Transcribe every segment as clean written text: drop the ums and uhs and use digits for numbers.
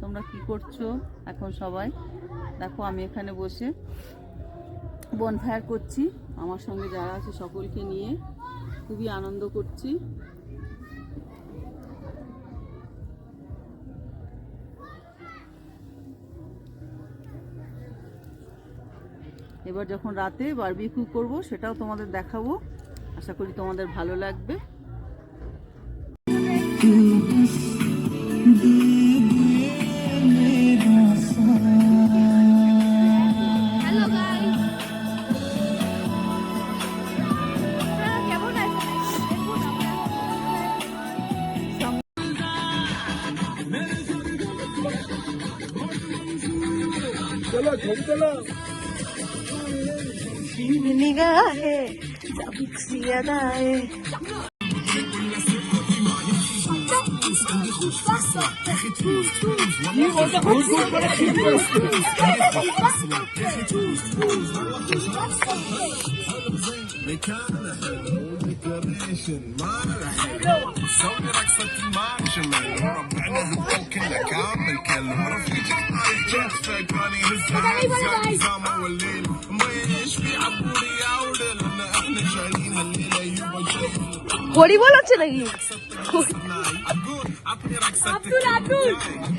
তোমরা কি করছো এখন সবাই? দেখো আমি এখানে বসে বনফায়ার করছি, আমার সঙ্গে যারা আছে সকলকে নিয়ে খুবই আনন্দ করছি। এবার যখন রাতে বারবিকিউ করব সেটাও তোমাদের দেখাবো, আশা করি তোমাদের ভালো লাগবে। चलो चलो निगाहें जब सी अदाएं হরিবল হচ্ছে নাকি?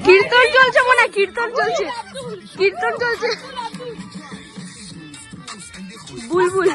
কীর্তন চলছে মনে হয়, কীর্তন চলছে, কীর্তন চলছে। বুলবুল